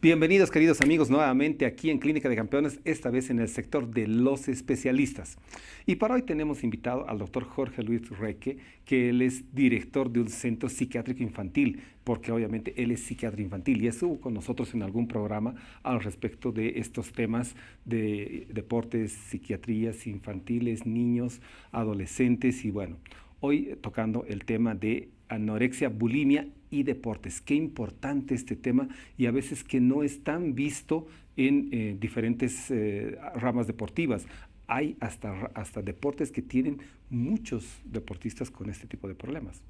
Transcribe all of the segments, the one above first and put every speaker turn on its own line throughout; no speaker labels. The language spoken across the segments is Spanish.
Bienvenidos, queridos amigos, nuevamente aquí en Clínica de Campeones, esta vez en el sector de los especialistas. Y para hoy tenemos invitado al doctor Jorge Luis Reque, que él es director de un centro psiquiátrico infantil, porque obviamente él es psiquiatra infantil y estuvo con nosotros en algún programa al respecto de estos temas de deportes, psiquiatrías infantiles, niños, adolescentes y bueno, hoy tocando el tema de anorexia, bulimia y deportes. Qué importante este tema y a veces que no es tan visto en diferentes ramas deportivas. Hay hasta deportes que tienen muchos deportistas con este tipo de problemas.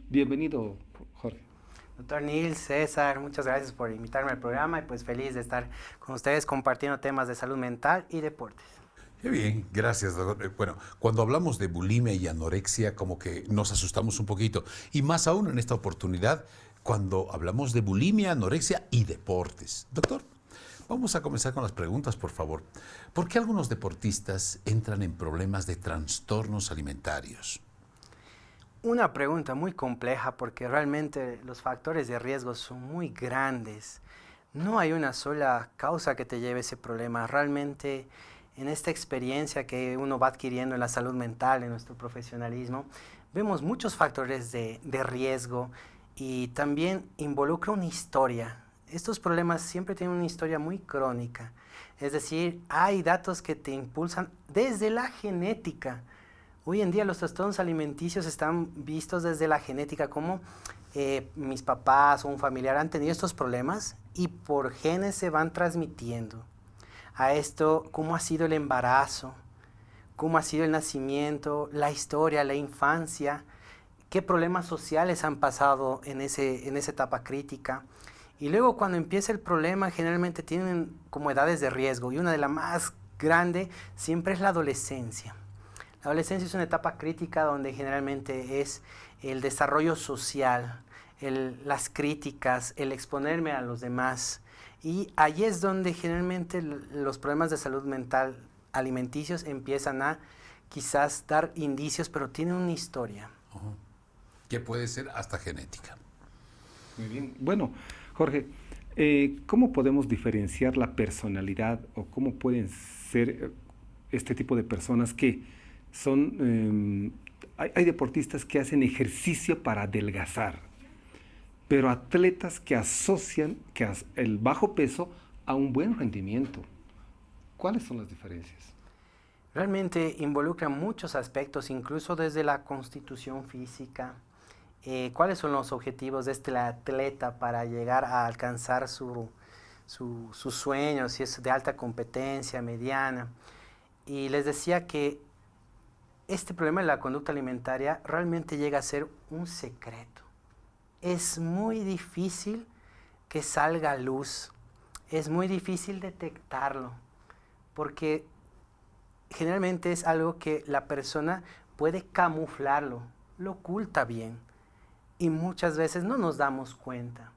Bienvenido, Jorge.
Doctor Nils, César, muchas gracias por invitarme al programa y pues feliz de estar con ustedes compartiendo temas de salud mental y deportes.
Qué bien, gracias, doctor. Bueno, cuando hablamos de bulimia y anorexia, como que nos asustamos un poquito. Y más aún en esta oportunidad, cuando hablamos de bulimia, anorexia y deportes. Doctor, vamos a comenzar con las preguntas, por favor. ¿Por qué algunos deportistas entran en problemas de trastornos alimentarios?
Una pregunta muy compleja porque realmente los factores de riesgo son muy grandes. No hay una sola causa que te lleve a ese problema. Realmente en esta experiencia que uno va adquiriendo en la salud mental, en nuestro profesionalismo, vemos muchos factores de riesgo y también involucra una historia. Estos problemas siempre tienen una historia muy crónica. Es decir, hay datos que te impulsan desde la genética. Hoy en día los trastornos alimenticios están vistos desde la genética, como mis papás o un familiar han tenido estos problemas y por genes se van transmitiendo. A esto, cómo ha sido el embarazo, cómo ha sido el nacimiento, la historia, la infancia, qué problemas sociales han pasado en esa etapa crítica. Y luego cuando empieza el problema, generalmente tienen como edades de riesgo y una de las más grandes siempre es la adolescencia. La adolescencia es una etapa crítica donde generalmente es el desarrollo social, las críticas, el exponerme a los demás. Y allí es donde generalmente los problemas de salud mental alimenticios empiezan a quizás dar indicios, pero tienen una historia.
Que puede ser hasta genética.
Muy bien. Bueno, Jorge, ¿cómo podemos diferenciar la personalidad o cómo pueden ser este tipo de personas que son... hay deportistas que hacen ejercicio para adelgazar, pero atletas que asocian el bajo peso a un buen rendimiento? ¿Cuáles son las diferencias?
Realmente involucra muchos aspectos, incluso desde la constitución física. ¿Cuáles son los objetivos de este atleta para llegar a alcanzar sus sueños, si es de alta competencia, mediana? Y les decía que este problema de la conducta alimentaria realmente llega a ser un secreto. Es muy difícil que salga a luz, es muy difícil detectarlo, porque generalmente es algo que la persona puede camuflarlo, lo oculta bien, y muchas veces no nos damos cuenta,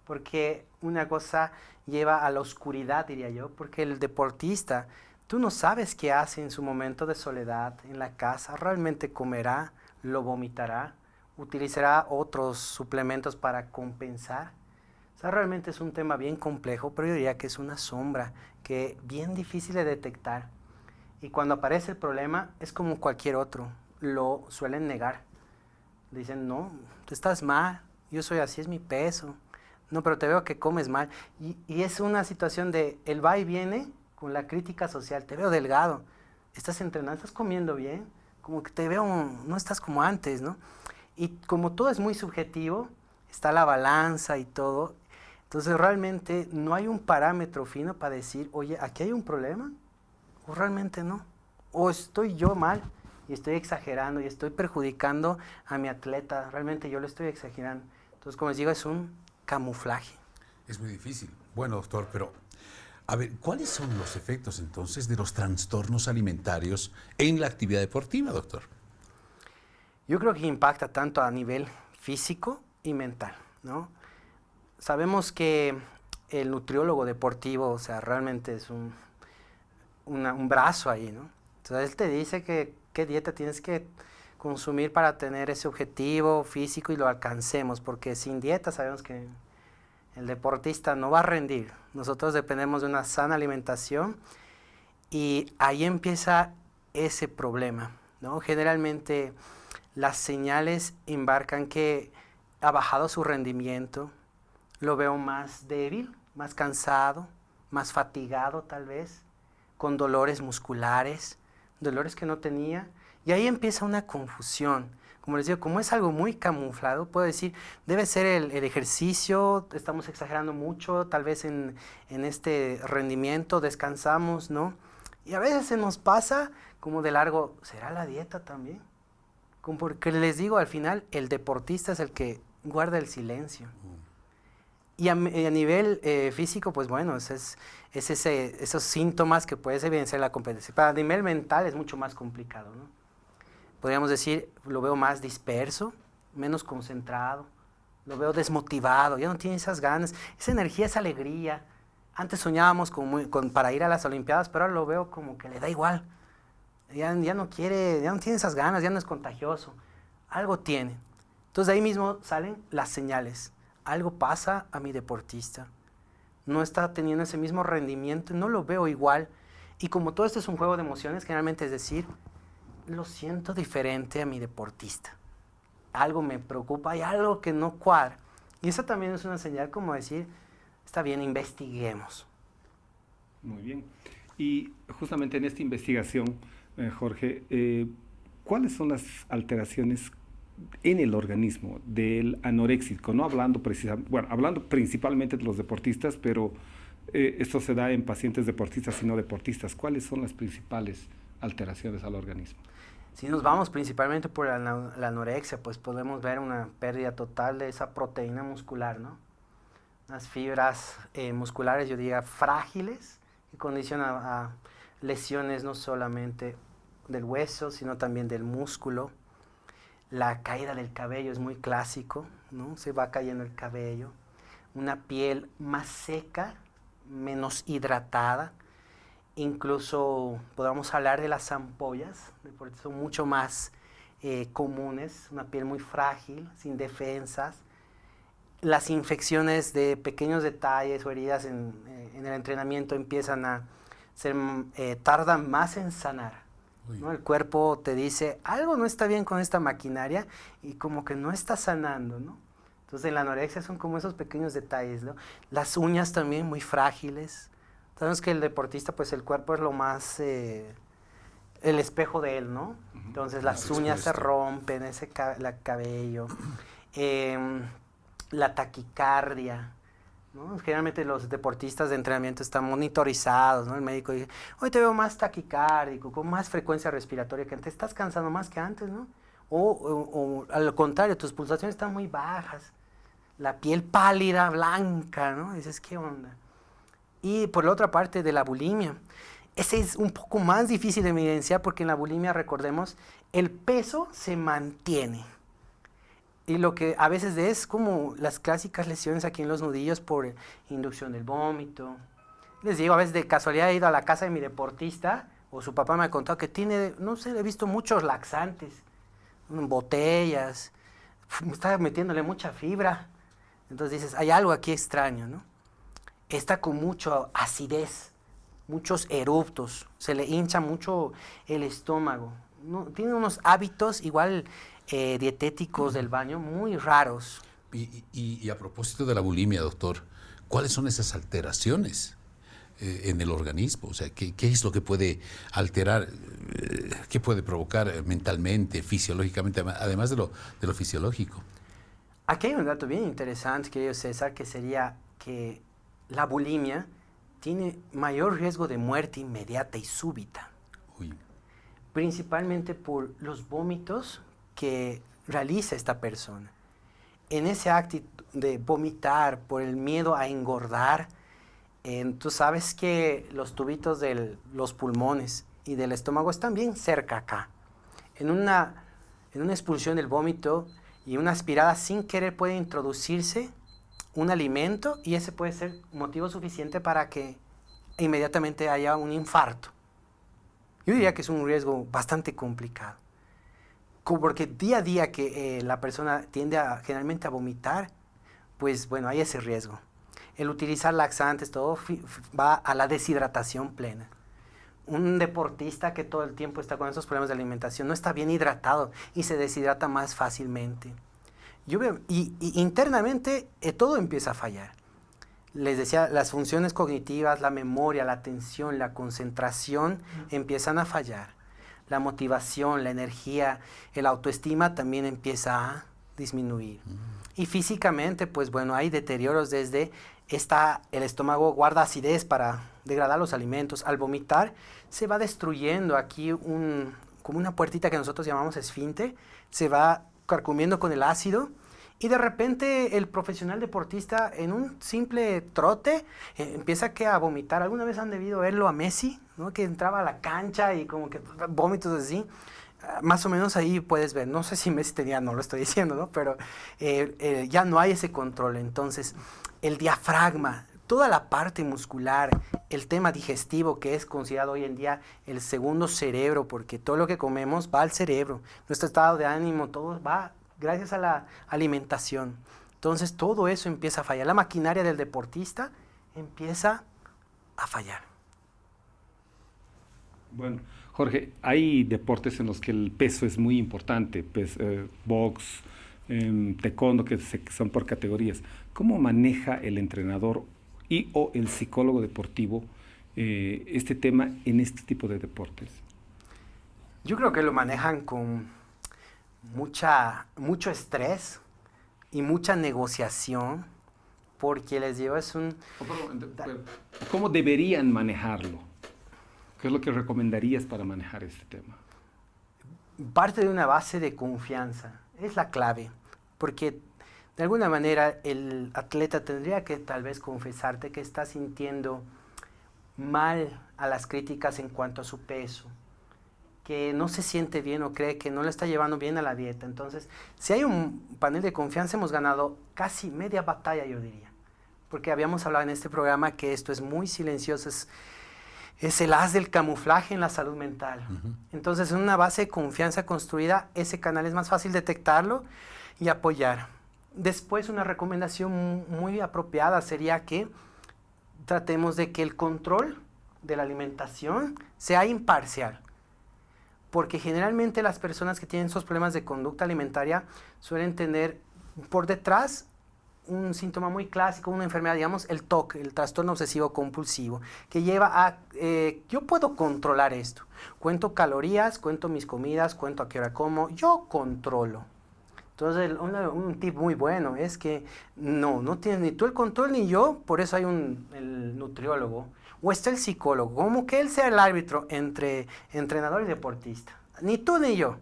porque una cosa lleva a la oscuridad, diría yo, porque el deportista, tú no sabes qué hace en su momento de soledad en la casa, realmente comerá, lo vomitará, utilizará otros suplementos para compensar. O sea, realmente es un tema bien complejo, pero yo diría que es una sombra que bien difícil de detectar. Y cuando aparece el problema es como cualquier otro, lo suelen negar. Dicen, no, tú estás mal, yo soy así, es mi peso. No, pero te veo que comes mal. Y es una situación de el va y viene con la crítica social. Te veo delgado, estás entrenando, estás comiendo bien, como que te veo, no estás como antes, ¿no? Y como todo es muy subjetivo, está la balanza y todo, entonces realmente no hay un parámetro fino para decir, oye, aquí hay un problema, o realmente no, o estoy yo mal y estoy exagerando y estoy perjudicando a mi atleta, realmente yo lo estoy exagerando. Entonces, como les digo, es un camuflaje.
Es muy difícil. Bueno, doctor, pero a ver, ¿cuáles son los efectos entonces de los trastornos alimentarios en la actividad deportiva, doctor?
Yo creo que impacta tanto a nivel físico y mental, ¿no? Sabemos que el nutriólogo deportivo, o sea, realmente es un brazo ahí, ¿no? Entonces él te dice que qué dieta tienes que consumir para tener ese objetivo físico y lo alcancemos, porque sin dieta sabemos que el deportista no va a rendir. Nosotros dependemos de una sana alimentación y ahí empieza ese problema, ¿no? Generalmente las señales embarcan que ha bajado su rendimiento, lo veo más débil, más cansado, más fatigado tal vez, con dolores musculares, dolores que no tenía, y ahí empieza una confusión. Como les digo, como es algo muy camuflado, puedo decir, debe ser el ejercicio, estamos exagerando mucho, tal vez en este rendimiento, descansamos, ¿no? Y a veces se nos pasa como de largo, ¿será la dieta también? Como porque les digo, al final, el deportista es el que guarda el silencio. Y a nivel físico, pues bueno, esos síntomas que puedes evidenciar en la competencia. Pero a nivel mental es mucho más complicado, ¿no? Podríamos decir, lo veo más disperso, menos concentrado, lo veo desmotivado, ya no tiene esas ganas, esa energía, esa alegría. Antes soñábamos para ir a las Olimpiadas, pero ahora lo veo como que le da igual. Ya no quiere, ya no tiene esas ganas, ya no es contagioso. Algo tiene. Entonces de ahí mismo salen las señales. Algo pasa a mi deportista. No está teniendo ese mismo rendimiento, no lo veo igual. Y como todo esto es un juego de emociones, generalmente es decir, lo siento diferente a mi deportista. Algo me preocupa, hay algo que no cuadra. Y eso también es una señal como decir, está bien, investiguemos.
Muy bien. Y justamente en esta investigación, Jorge, ¿cuáles son las alteraciones en el organismo del anoréxico? No hablando hablando principalmente de los deportistas, pero esto se da en pacientes deportistas y no deportistas. ¿Cuáles son las principales alteraciones al organismo?
Si nos vamos principalmente por la anorexia, pues podemos ver una pérdida total de esa proteína muscular, ¿no? Unas fibras musculares, yo diría, frágiles, que condicionan a lesiones no solamente del hueso, sino también del músculo. La caída del cabello es muy clásico, ¿no? Se va cayendo el cabello. Una piel más seca, menos hidratada. Incluso podemos hablar de las ampollas, porque son mucho más comunes. Una piel muy frágil, sin defensas. Las infecciones de pequeños detalles o heridas en el entrenamiento empiezan a tardan más en sanar, ¿no? El cuerpo te dice, algo no está bien con esta maquinaria y como que no está sanando, ¿no? Entonces en la anorexia son como esos pequeños detalles, ¿no? Las uñas también muy frágiles. Sabemos que el deportista, pues el cuerpo es lo más, el espejo de él, ¿no? Entonces las uñas se rompen, el cabello, la taquicardia, ¿no? Generalmente los deportistas de entrenamiento están monitorizados, ¿no? El médico dice, hoy te veo más taquicárdico, con más frecuencia respiratoria que antes, estás cansando más que antes, ¿no? O al contrario, tus pulsaciones están muy bajas, la piel pálida, blanca, ¿no? Dices, ¿qué onda? Y por la otra parte de la bulimia, ese es un poco más difícil de evidenciar porque en la bulimia, recordemos, el peso se mantiene. Y lo que a veces es como las clásicas lesiones aquí en los nudillos por inducción del vómito. Les digo, a veces de casualidad he ido a la casa de mi deportista o su papá me ha contado que tiene, no sé, he visto muchos laxantes, botellas, está metiéndole mucha fibra. Entonces dices, hay algo aquí extraño, ¿no? Está con mucha acidez, muchos eruptos, se le hincha mucho el estómago. No, tiene unos hábitos igual dietéticos del baño muy raros.
Y a propósito de la bulimia, doctor, ¿cuáles son esas alteraciones en el organismo? O sea, ¿qué es lo que puede alterar, qué puede provocar mentalmente, fisiológicamente, además de lo fisiológico?
Aquí hay un dato bien interesante, querido César, que sería que la bulimia tiene mayor riesgo de muerte inmediata y súbita.
Uy.
Principalmente por los vómitos que realiza esta persona. En ese acto de vomitar por el miedo a engordar, tú sabes que los tubitos de los pulmones y del estómago están bien cerca acá. En una expulsión del vómito y una aspirada sin querer puede introducirse un alimento y ese puede ser motivo suficiente para que inmediatamente haya un infarto. Yo diría que es un riesgo bastante complicado. Porque día a día que la persona tiende generalmente a vomitar, pues bueno, hay ese riesgo. el utilizar laxantes, todo va a la deshidratación plena. Un deportista que todo el tiempo está con esos problemas de alimentación no está bien hidratado y se deshidrata más fácilmente. Yo veo, y internamente todo empieza a fallar. Les decía, las funciones cognitivas, la memoria, la atención, la concentración empiezan a fallar. La motivación, la energía, el autoestima también empieza a disminuir. Y físicamente, pues bueno, hay deterioros desde el estómago guarda acidez para degradar los alimentos. Al vomitar se va destruyendo aquí como una puertita que nosotros llamamos esfínter, se va carcomiendo con el ácido y de repente el profesional deportista en un simple trote empieza a vomitar. ¿Alguna vez han debido verlo a Messi, ¿no? Que entraba a la cancha y como que vómitos así? Más o menos ahí puedes ver, no sé si Messi tenía, no lo estoy diciendo, ¿no? Pero ya no hay ese control. Entonces, el diafragma, toda la parte muscular, el tema digestivo, que es considerado hoy en día el segundo cerebro, porque todo lo que comemos va al cerebro, nuestro estado de ánimo, todo va gracias a la alimentación. Entonces, todo eso empieza a fallar. La maquinaria del deportista empieza a fallar.
Bueno, Jorge, hay deportes en los que el peso es muy importante, box, taekwondo, que son por categorías. ¿Cómo maneja el entrenador o el psicólogo deportivo este tema en este tipo de deportes?
Yo creo que lo manejan con mucho estrés y mucha negociación, porque les digo,
¿Cómo deberían manejarlo? ¿Qué es lo que recomendarías para manejar este tema?
Parte de una base de confianza, es la clave, porque de alguna manera el atleta tendría que tal vez confesarte que está sintiendo mal a las críticas en cuanto a su peso, que no se siente bien o cree que no le está llevando bien a la dieta. Entonces, si hay un panel de confianza, hemos ganado casi media batalla, yo diría, porque habíamos hablado en este programa que esto es muy silencioso, es el as del camuflaje en la salud mental. Entonces, en una base de confianza construida, ese canal es más fácil detectarlo y apoyar. Después, una recomendación muy apropiada sería que tratemos de que el control de la alimentación sea imparcial. Porque generalmente las personas que tienen esos problemas de conducta alimentaria suelen tener por detrás un síntoma muy clásico, una enfermedad, digamos, el TOC, el trastorno obsesivo compulsivo, que lleva a, yo puedo controlar esto. Cuento calorías, cuento mis comidas, cuento a qué hora como, yo controlo. Entonces, un tip muy bueno es que no tienes ni tú el control ni yo, por eso hay el nutriólogo, o está el psicólogo, como que él sea el árbitro entre entrenador y deportista. Ni tú ni yo,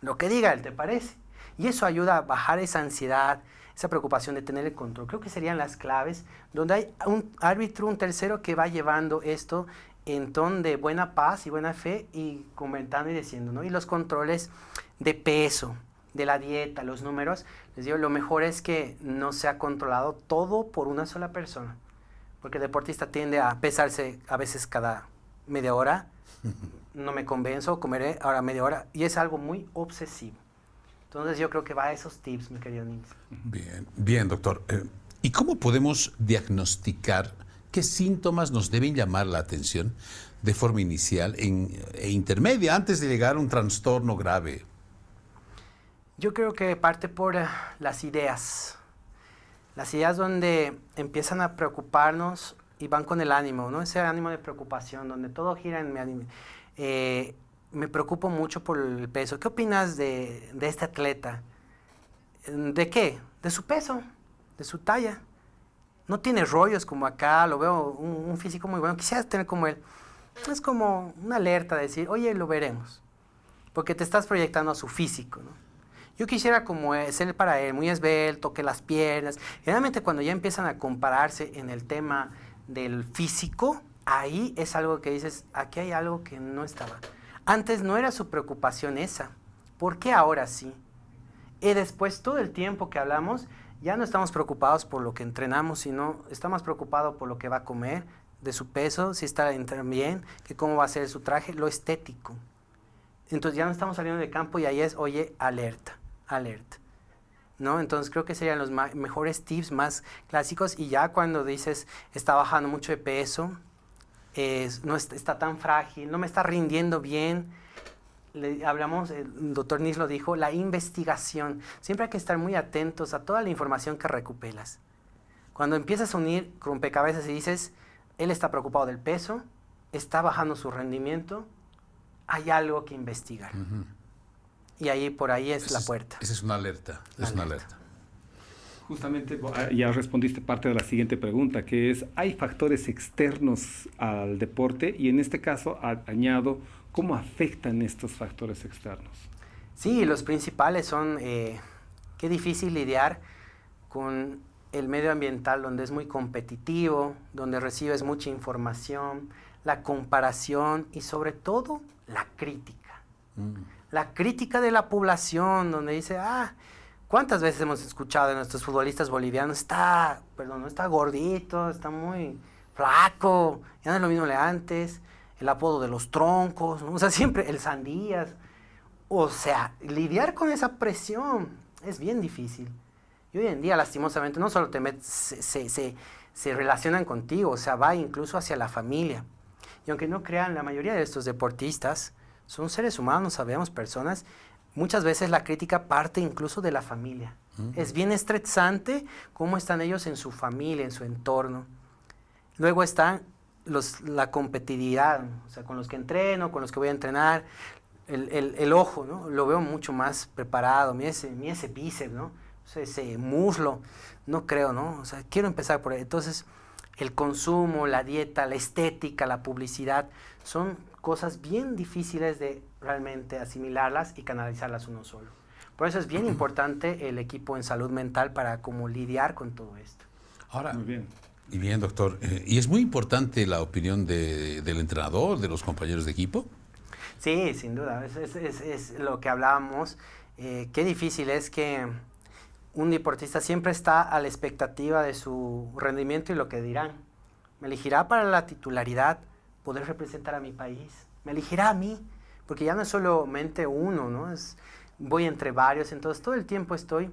lo que diga él, ¿te parece? Y eso ayuda a bajar esa ansiedad, esa preocupación de tener el control. Creo que serían las claves, donde hay un árbitro, un tercero que va llevando esto en ton de buena paz y buena fe y comentando y diciendo, ¿no? Y los controles de peso, de la dieta, los números, les digo, lo mejor es que no sea controlado todo por una sola persona, porque el deportista tiende a pesarse a veces cada media hora, no me convenzo, comeré ahora media hora, y es algo muy obsesivo. Entonces yo creo que va a esos tips, mi querido Nils.
Bien, doctor. ¿Y cómo podemos diagnosticar qué síntomas nos deben llamar la atención de forma inicial e intermedia antes de llegar a un trastorno grave?
Yo creo que parte por las ideas donde empiezan a preocuparnos y van con el ánimo, ¿no? Ese ánimo de preocupación, donde todo gira en mi ánimo. Me preocupo mucho por el peso. ¿Qué opinas de este atleta? ¿De qué? De su peso, de su talla. No tiene rollos como acá, lo veo un físico muy bueno. Quisiera tener como él. Es como una alerta de decir, oye, lo veremos. Porque te estás proyectando a su físico, ¿no? Yo quisiera como ser para él, muy esbelto, que las piernas. Generalmente cuando ya empiezan a compararse en el tema del físico, ahí es algo que dices, aquí hay algo que no estaba. Antes no era su preocupación esa. ¿Por qué ahora sí? Y después todo el tiempo que hablamos, ya no estamos preocupados por lo que entrenamos, sino estamos preocupados por lo que va a comer, de su peso, si está bien, que cómo va a ser su traje, lo estético. Entonces ya no estamos saliendo de campo y ahí es, oye, alerta, alerta. ¿no? Entonces creo que serían los mejores tips más clásicos. Y ya cuando dices, está bajando mucho de peso, no está tan frágil, no me está rindiendo bien, hablamos, el doctor Nis lo dijo, la investigación. Siempre hay que estar muy atentos a toda la información que recopilas. Cuando empiezas a unir rompecabezas y dices, él está preocupado del peso, está bajando su rendimiento, hay algo que investigar. Y ahí, por ahí es la puerta.
Esa es una alerta, es una alerta.
Justamente ya respondiste parte de la siguiente pregunta, que es, ¿hay factores externos al deporte? Y en este caso añado, ¿cómo afectan estos factores externos?
Sí, los principales son, qué difícil lidiar con el medio ambiental donde es muy competitivo, donde recibes mucha información, la comparación y sobre todo la crítica. La crítica de la población, donde dice, ¿cuántas veces hemos escuchado de nuestros futbolistas bolivianos? Está gordito, está muy flaco, ya no es lo mismo de antes, el apodo de los troncos, ¿no? O sea, siempre el sandías. O sea, lidiar con esa presión es bien difícil. Y hoy en día, lastimosamente, no solo se relacionan contigo, o sea, va incluso hacia la familia. Y aunque no crean, la mayoría de estos deportistas son seres humanos, sabemos, personas. Muchas veces la crítica parte incluso de la familia. Es bien estresante cómo están ellos en su familia, en su entorno. Luego están la competitividad, o sea, con los que entreno, con los que voy a entrenar. El ojo, ¿no? Lo veo mucho más preparado. Mira ese bíceps, ¿no? O sea, ese muslo. No creo, ¿no? O sea, quiero empezar por ahí. Entonces, el consumo, la dieta, la estética, la publicidad, son cosas bien difíciles de realmente asimilarlas y canalizarlas uno solo. Por eso es bien importante el equipo en salud mental para cómo lidiar con todo esto.
Ahora,
muy bien.
Y bien, doctor, y es muy importante la opinión del entrenador, de los compañeros de equipo.
Sí, sin duda, es lo que hablábamos. Qué difícil es que un deportista siempre está a la expectativa de su rendimiento y lo que dirán. Me elegirá para la titularidad, poder representar a mi país. Me elegirá a mí, porque ya no es solamente uno, ¿no? Voy entre varios, entonces todo el tiempo estoy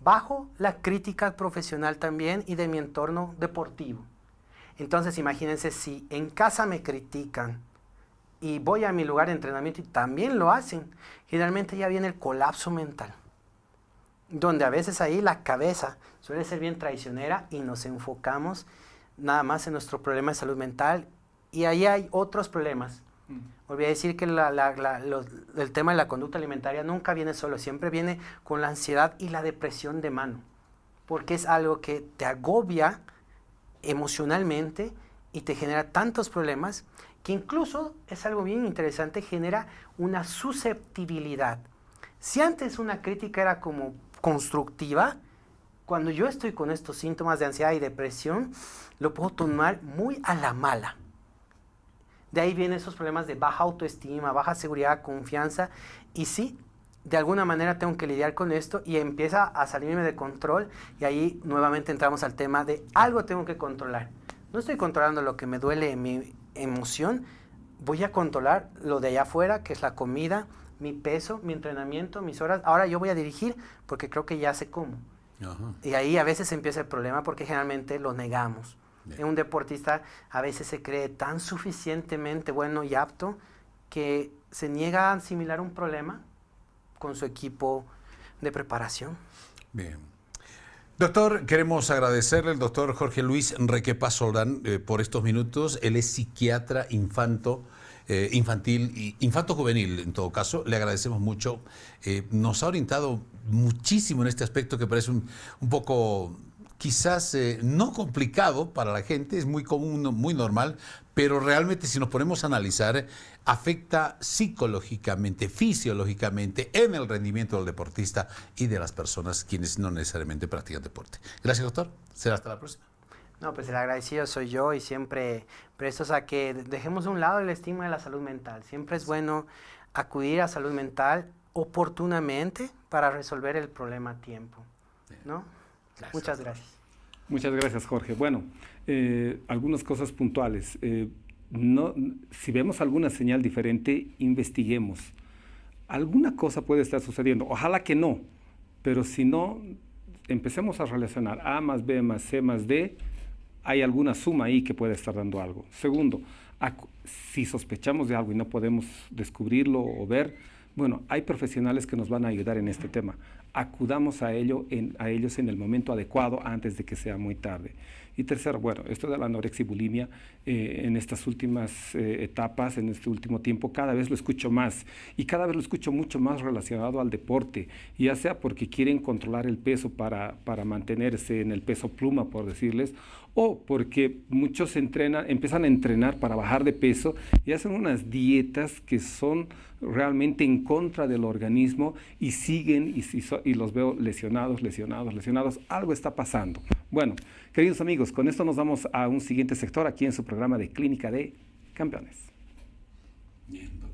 bajo la crítica profesional también y de mi entorno deportivo. Entonces imagínense si en casa me critican y voy a mi lugar de entrenamiento y también lo hacen, generalmente ya viene el colapso mental, donde a veces ahí la cabeza suele ser bien traicionera y nos enfocamos nada más en nuestro problema de salud mental y ahí hay otros problemas. Olvidé decir que el tema de la conducta alimentaria nunca viene solo, siempre viene con la ansiedad y la depresión de mano, porque es algo que te agobia emocionalmente y te genera tantos problemas que incluso es algo bien interesante, genera una susceptibilidad. Si antes una crítica era como constructiva, cuando yo estoy con estos síntomas de ansiedad y depresión, lo puedo tomar muy a la mala. De ahí vienen esos problemas de baja autoestima, baja seguridad, confianza. Y sí, de alguna manera tengo que lidiar con esto y empieza a salirme de control. Y ahí nuevamente entramos al tema de algo tengo que controlar. No estoy controlando lo que me duele en mi emoción. Voy a controlar lo de allá afuera, que es la comida, mi peso, mi entrenamiento, mis horas. Ahora yo voy a dirigir porque creo que ya sé cómo. Ajá. Y ahí a veces empieza el problema porque generalmente lo negamos. Un deportista a veces se cree tan suficientemente bueno y apto que se niega a asimilar un problema con su equipo de preparación.
Bien. Doctor, queremos agradecerle al doctor Jorge Luis Requepa Soldán por estos minutos. Él es psiquiatra infantil y infanto-juvenil, en todo caso. Le agradecemos mucho. Nos ha orientado muchísimo en este aspecto que parece un poco... quizás no complicado para la gente, es muy común, muy normal, pero realmente si nos ponemos a analizar, afecta psicológicamente, fisiológicamente en el rendimiento del deportista y de las personas quienes no necesariamente practican deporte. Gracias, doctor. Será hasta la próxima.
No, pues el agradecido soy yo y siempre prestos a que dejemos de un lado el estigma de la salud mental. Siempre es bueno acudir a salud mental oportunamente para resolver el problema a tiempo, ¿no? Gracias. Muchas gracias.
Muchas gracias, Jorge. Bueno, algunas cosas puntuales. Si vemos alguna señal diferente, investiguemos. Alguna cosa puede estar sucediendo. Ojalá que no, pero si no, empecemos a relacionar A más B más C más D, hay alguna suma ahí que puede estar dando algo. Segundo, si sospechamos de algo y no podemos descubrirlo o ver, bueno, hay profesionales que nos van a ayudar en este tema. Acudamos a ellos en el momento adecuado antes de que sea muy tarde. Y tercero, bueno, esto de la anorexia y bulimia, en estas últimas etapas, en este último tiempo, cada vez lo escucho más. Y cada vez lo escucho mucho más relacionado al deporte, ya sea porque quieren controlar el peso para mantenerse en el peso pluma, por decirles, o porque muchos empiezan a entrenar para bajar de peso y hacen unas dietas que son realmente en contra del organismo y siguen y los veo lesionados. Algo está pasando. Bueno, queridos amigos, con esto nos vamos a un siguiente sector aquí en su programa de Clínica de Campeones.
Bien.